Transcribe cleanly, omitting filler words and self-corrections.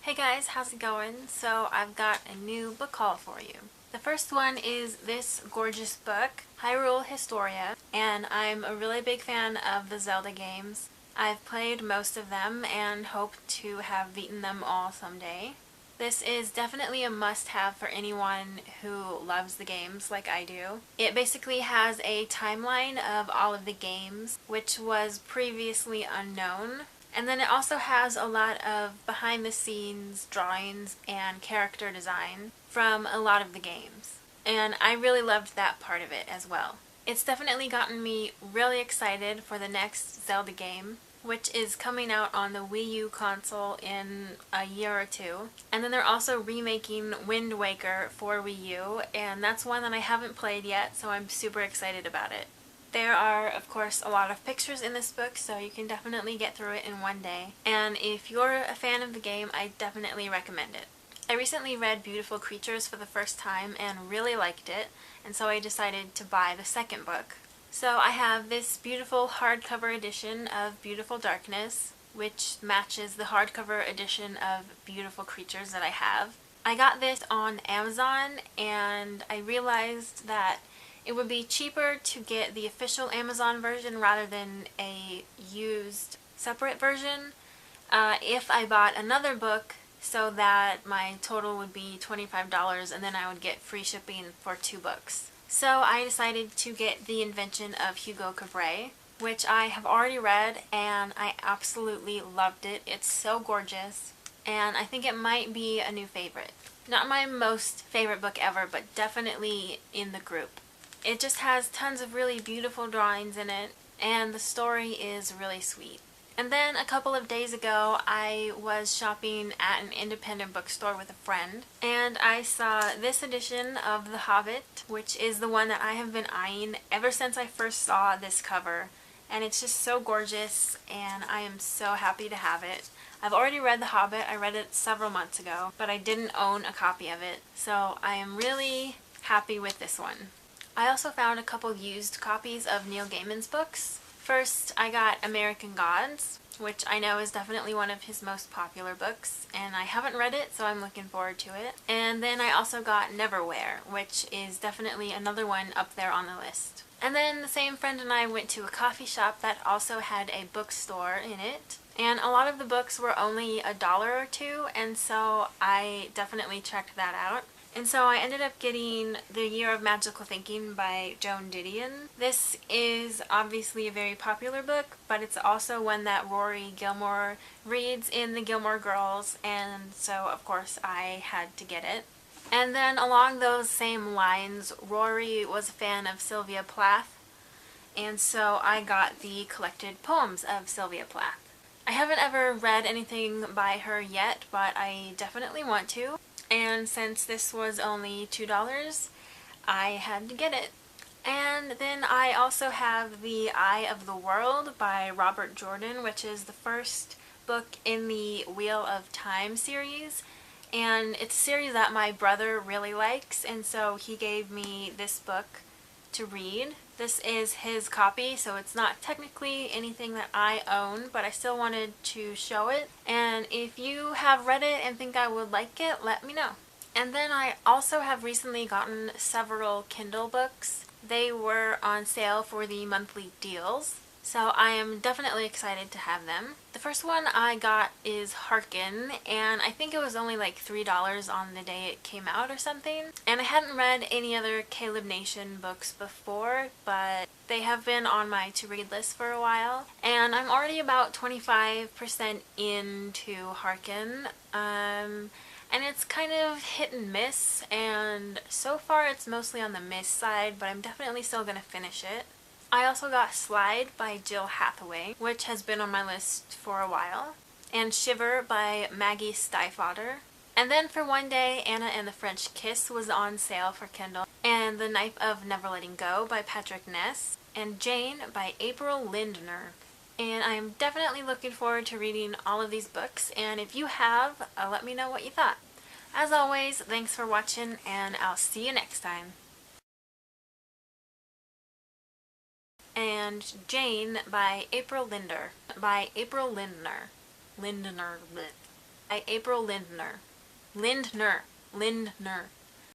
Hey guys, how's it going? So I've got a new book haul for you. The first one is this gorgeous book, Hyrule Historia, and I'm a really big fan of the Zelda games. I've played most of them and hope to have beaten them all someday. This is definitely a must-have for anyone who loves the games like I do. It basically has a timeline of all of the games, which was previously unknown. And then it also has a lot of behind-the-scenes drawings and character design from a lot of the games. And I really loved that part of it as well. It's definitely gotten me really excited for the next Zelda game, which is coming out on the Wii U console in a year or two. And then they're also remaking Wind Waker for Wii U, and that's one that I haven't played yet, so I'm super excited about it. There are, of course, a lot of pictures in this book, so you can definitely get through it in one day. And if you're a fan of the game, I definitely recommend it. I recently read Beautiful Creatures for the first time and really liked it, and so I decided to buy the second book. So I have this beautiful hardcover edition of Beautiful Darkness, which matches the hardcover edition of Beautiful Creatures that I have. I got this on Amazon, and I realized that it would be cheaper to get the official Amazon version rather than a used separate version if I bought another book, so that my total would be $25 and then I would get free shipping for 2 books. So I decided to get The Invention of Hugo Cabre, which I have already read and I absolutely loved it. It's so gorgeous and I think it might be a new favorite. Not my most favorite book ever, but definitely in the group. It just has tons of really beautiful drawings in it, and the story is really sweet. And then a couple of days ago, I was shopping at an independent bookstore with a friend, and I saw this edition of The Hobbit, which is the one that I have been eyeing ever since I first saw this cover. And it's just so gorgeous, and I am so happy to have it. I've already read The Hobbit. I read it several months ago, but I didn't own a copy of it, so I am really happy with this one. I also found a couple used copies of Neil Gaiman's books. First, I got American Gods, which I know is definitely one of his most popular books, and I haven't read it, so I'm looking forward to it. And then I also got Neverwhere, which is definitely another one up there on the list. And then the same friend and I went to a coffee shop that also had a bookstore in it, and a lot of the books were only $1 or $2, and so I definitely checked that out. And so I ended up getting The Year of Magical Thinking by Joan Didion. This is obviously a very popular book, but it's also one that Rory Gilmore reads in The Gilmore Girls, and so of course I had to get it. And then along those same lines, Rory was a fan of Sylvia Plath, and so I got the collected poems of Sylvia Plath. I haven't ever read anything by her yet, but I definitely want to. And since this was only $2, I had to get it. And then I also have The Eye of the World by Robert Jordan, which is the first book in the Wheel of Time series. And it's a series that my brother really likes, and so he gave me this book to read. This is his copy, so it's not technically anything that I own, but I still wanted to show it. And if you have read it and think I would like it, let me know. And then I also have recently gotten several Kindle books. They were on sale for the monthly deals, so I am definitely excited to have them. The first one I got is Harkin, and I think it was only like $3 on the day it came out or something. And I hadn't read any other Caleb Nation books before, but they have been on my to-read list for a while. And I'm already about 25% into Harkin. And it's kind of hit and miss, and so far it's mostly on the miss side, but I'm definitely still going to finish it. I also got Slide by Jill Hathaway, which has been on my list for a while, and Shiver by Maggie Stiefvater. And then for one day, Anna and the French Kiss was on sale for Kindle, and The Knife of Never Letting Go by Patrick Ness, and Jane by April Lindner. And I'm definitely looking forward to reading all of these books, and if you have, let me know what you thought. As always, thanks for watching, and I'll see you next time. and Jane by April Lindner. By April Lindner. Lindner. Bleh. By April Lindner. Lindner. Lindner.